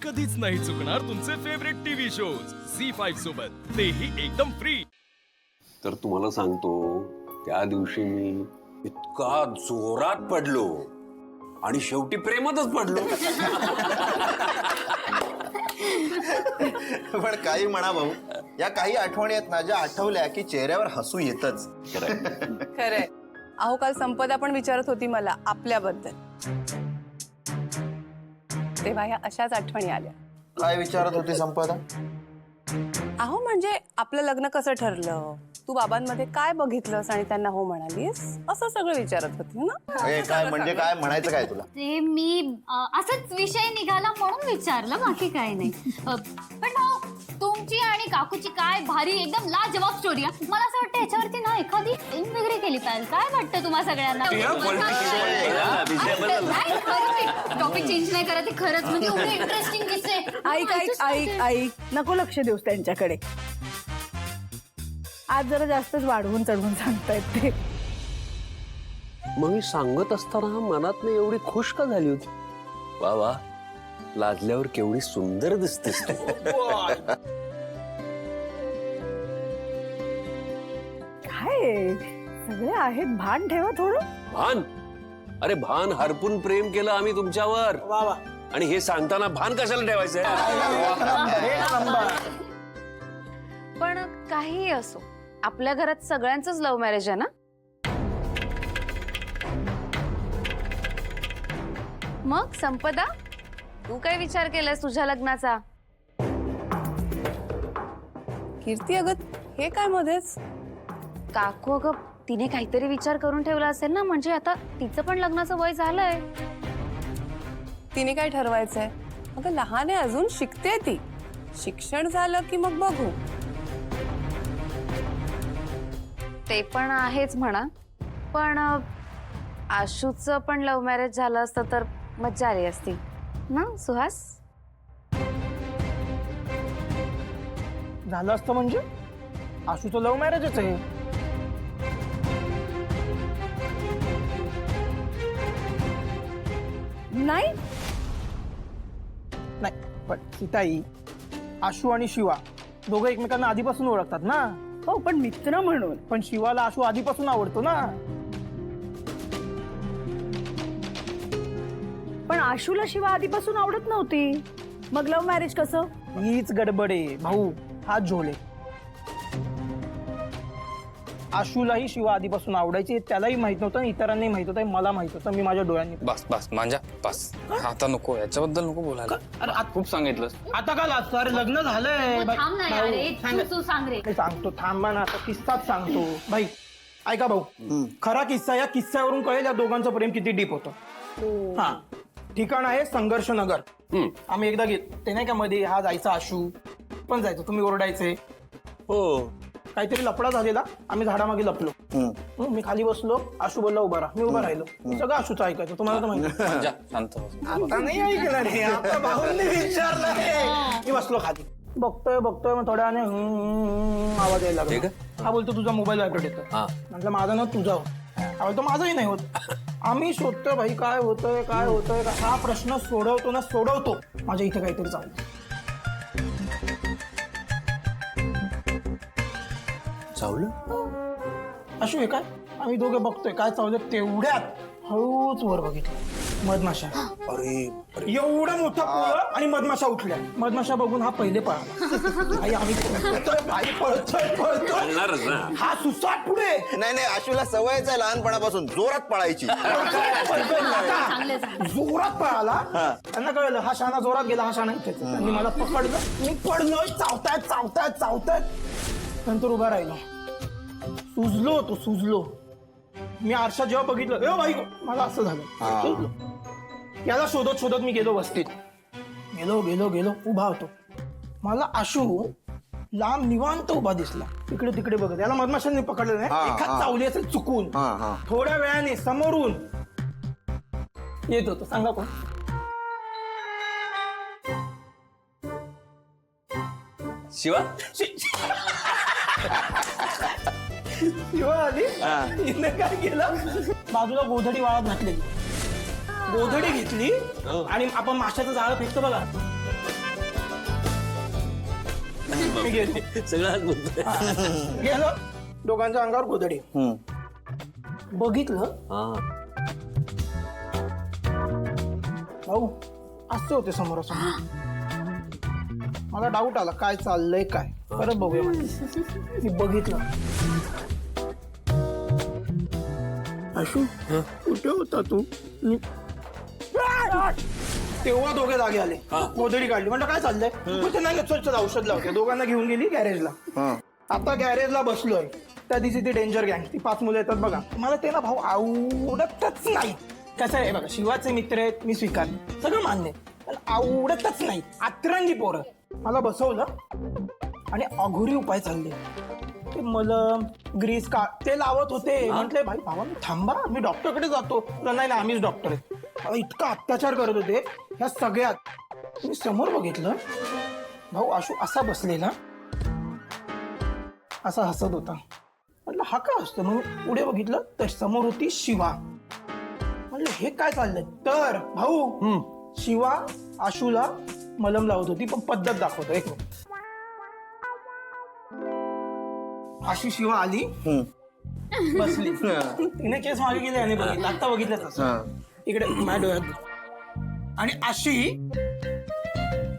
कधीच नाही चुकणार तुमचे फेवरेट टीव्ही शोज झी5 सोबत, तेही एकदम फ्री. तर तुम्हाला सांगतो, त्या दिवशी मी इतका जोरात पडलो आणि शेवटी प्रेमातच पडलो. पण काही म्हणा भाऊ, या काही आठवणी आहेत ना, ज्या आठवल्या की चेहऱ्यावर हसू येतच. खरंय. अहो काल संपदा पण विचारत होती मला आपल्याबद्दल, तेव्हा ह्या अशाच आठवणी आल्या. काय विचारत होती संपदा? अहो म्हणजे आपलं लग्न कसं ठरलं, तू बाबांमध्ये काय बघितलंस आणि त्यांना हो म्हणालीस, असं सगळं विचारत होती ना. काय म्हणजे काय म्हणायचं काय तुला? ते मी असंच विषय निघाला म्हणून विचारलं, बाकी काय नाही. पण भाऊ, तुमची आणि काकूची काय भारी एकदम लाजवाब स्टोरी आहे. मला असं वाटतं याच्यावरती ना एखादी फिल्म वगैरे केली पाहिजे. काय वाटतं तुम्हा सगळ्यांना? टॉपिक चेंज नाही करत, खरंच म्हणजे एवढं इंटरेस्टिंग दिसते. ऐक नको लक्ष देऊस त्यांच्याकडे. आज जरा जास्तच वाढवून चढवून सांगतायत ते. मग मी सांगत असताना मनात नाही एवढी खुश का झाली होती? वा वा, लाजल्यावर केवढी सुंदर दिसतेस तू. काय सगळे आहेत, भान ठेवा थोडं. भान? अरे भान हरपून प्रेम केलं आम्ही तुमच्यावर. आणि हे सांगताना भान कशाला ठेवायचंय? पण काही असो, आपल्या घरात सगळ्यांचंच लव्ह मॅरेज आहे ना. मग संपदा, तू काय विचार केलास तुझ्या लग्नाचा? कीर्ती अगं हे काय मध्येच? काकू अगं तिने काहीतरी विचार करून ठेवला असेल ना, म्हणजे आता तिचं पण लग्नाचं वय झालंय. तिने काय ठरवायचंय? अगं लहान आहे अजून, शिकते ती. शिक्षण झालं की मग बघू. ते पण आहेच म्हणा, पण आशूचं पण लव्ह मॅरेज झालं असतं तर मज्जा आली असती ना सुहास. झालं असतं म्हणजे आशूचं लव्ह मॅरेजच आहे. नाही नाही पण सीताई, आशू आणि शिवा दोघं एकमेकांना आधीपासून ओळखतात ना. हो, पण मित्र म्हणून. पण शिवाला आशू आधीपासून आवडतो ना. पण आशूला शिवा आधीपासून आवडत नव्हती, मग लव्ह मॅरेज कसं? हीच गडबड आहे भाऊ, हाच झोले. आशूलाही शिवा आधीपासून आवडायची, त्यालाही माहित नव्हतं, इतरांनाही माहित होतं, मला माहित होतं. मी माझ्या डोळ्यांनी. बस बस मांजा बस, आता नको, याच्याबद्दल नको बोलायला. अरे खूप सांगितलं. आता का लाजतो? अरे लग्न झालंय. थांब ना यार, तू सांग रे. मी सांगतो, थांबा ना, आता किस्साच सांगतो. भाई ऐका भाऊ, खरा किस्सा, या किस्स्यावरून कळेल या दोघांचं प्रेम किती डीप होतं. हा, ठिकाण आहे संघर्ष नगर. आम्ही एकदा ते नाही का मध्ये हा जायचा, आशू पण जायचं, तुम्ही ओरडायचे. हो, काहीतरी लफडा झालेला, आम्ही झाडामागे लपलो. मी खाली बसलो, आशू बोलला उभा राहा, मी उभा राहिलो. सगळं आशूचं ऐकायचं, तुम्हाला तर माहिती. मांजा शांत बस. आता नाही ऐकलं रे, आता भाऊंनी विचारलं रे. मी बसलो खाली, बघतोय मग थोड्या आवाज यायला लागला. हा बोलतो तुझा मोबाईल व्हायब्रेट येतो. म्हटलं माझा ना तुझा होत. हा बोलतो माझाही नाही होत. आम्ही शोधतोय भाई, काय होतंय हा प्रश्न सोडवतो माझ्या इथे काहीतरी चावलं. अशू हे काय? आम्ही दोघे बघतोय काय चावलं. तेवढ्यात हळूच वर बघितलं, मधमाशा. अरे एवढा मोठा पोळा आणि मधमाशा उठल्या. मधमाशा बघून हा पहिले पळाला. आई आम्ही पळणारच ना. हा सुसाट पुढे. नाही, आशूला सवयच आहे लहानपणापासून जोरात पळायची. जोरात पळाला. त्यांना कळलं हा शाणा जोरात गेला, हा शाणा इथेच. त्यांनी मला पकडलं, मी पडलो. चावतायत. नंतर उभा राहिलो, सुजलो. मी आरशात जेव्हा बघितलं, ए भाई मला असं झालं. याला शोधत मी गेलो वस्तीत. गेलो उभा होतो. मला आशू लांब निवांत उभा दिसला, इकडे तिकडे बघत. याला मधमाशांनी पकडलं नाही, एखाद चावली असेल चुकून. थोड्या वेळाने समोरून येत होतो. सांगा कोण? शिवा. शिवा आली. हिने काय केलं, बाजूला गोधडी वाळत घातलेली. गोधडी घेतली आणि आपण माशाचं जाळं फेकतो बघा, मी गेलो सगळ्यात बोलतोय. गेलो दोघांच्या अंगावर गोधडी बघितलं हा. भाऊ असते होते समोरासमोर. मला डाऊट आला काय चाललंय काय. परत बघूया म्हणलं. मी बघितलं आशू कुठे होता तू. तेव्हा दोघे जागे आले गोधडी काढली. म्हणलं काय चाललंय. मग ते नाही चल औषध लावते. दोघांना घेऊन गेली गॅरेजला. आता गॅरेजला बसलोय. त्या दिवशी ती डेंजर गँग ती 5 मुलं येतात बघा. मला ते ना भाऊ आवडतच नाही. कसं आहे बघा शिवाचे मित्र आहेत मी स्वीकारले सगळं मान्य पण आवडतच नाही. अतरंगी पोरं. मला बसवलं आणि अघोरी उपाय चालले. ते मलम ग्रीस का ते लावत होते. म्हटले भाई भावा थांबा मी डॉक्टरकडे जातो. नाही आम्हीच डॉक्टर आहेत. मला इतका अत्याचार करत होते ह्या सगळ्यात. मी समोर बघितलं भाऊ आशू असा बसलेला असा हसत होता. म्हटलं हा का असतो. मग पुढे बघितलं तर समोर होती शिवा. म्हटलं हे काय चाललंय. तर भाऊ शिवा आशूला मलम लावत होती पण पद्धत दाखवतो. एक मिनिट. आशू शिवा आली बसली. तिने केस मागे गेले आणि बघितलं आता बघितलंच असं इकडे माझ्या डोळ्यात. आणि अशी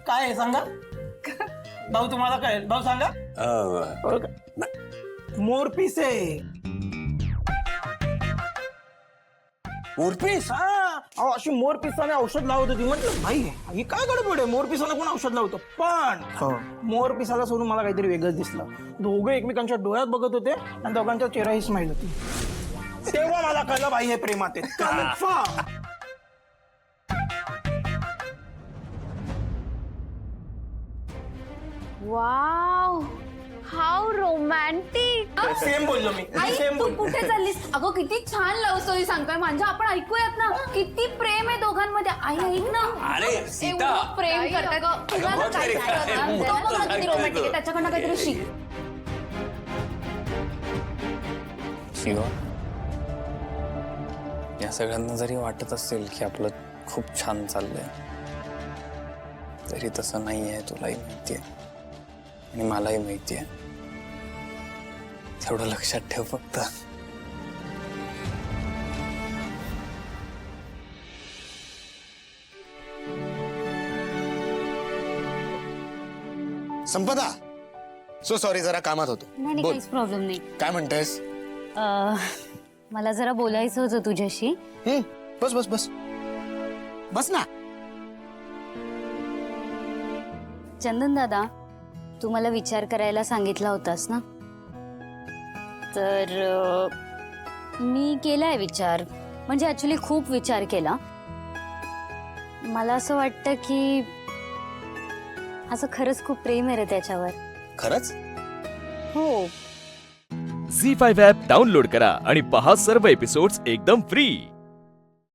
काय आहे सांगा भाऊ तुम्हाला काय भाऊ सांगा. मोरपीस आहे. मोरपीस. हा अशी मोरपिसाने औषध लावत होती. म्हटलं भाई ही काय गडबड आहे. मोरपिसाला कोण औषध लावतो. पण मोरपिसाला सोडून मला काहीतरी वेगळंच दिसलं. दोघे एकमेकांच्या डोळ्यात बघत होते आणि दोघांच्या चेहरा स्माईल होती. तेव्हा मला कळलं भाई हे प्रेमात आहे. Wow how romantic. सेम बोललो मी. आई सेम तू बोललो. कुठे चाललीस. अगं किती छान लव्ह स्टोरी सांगतोय माझ्या. आपण ऐकूयात ना. किती प्रेम आहे दोघांमध्ये. आई ऐक ना. अरे सीता एवढं प्रेम करतात. तुला ना काय कळत. तो बघा किती रोमॅन्टिक आहे. त्याच्याकडनं काहीतरी शिक. शिवा या सगळ्यांना जरी वाटत असेल की आपलं खूप छान चाललंय तरी तसं नाही आहे. तुलाही माहिती आहे आणि मलाही माहिती आहे. तेवढं लक्षात ठेव फक्त. संपदा सो सॉरी जरा कामात होतो. नाही बोल काहीच प्रॉब्लेम नाही. काय म्हणतेस. मला जरा बोलायचं होतं तुझ्याशी. बस बस बस बस ना. चंदन दादा तू मला विचार करायला सांगितला होतास ना. तर मी केलाय विचार. म्हणजे ऍक्च्युली खूप विचार केला. मला असं वाटतं की असं खरंच खूप प्रेम आहे रे त्याच्यावर. खरंच. हो. झी5 ॲप डाउनलोड करा आणि पहा सर्व एपिसोड्स एकदम फ्री.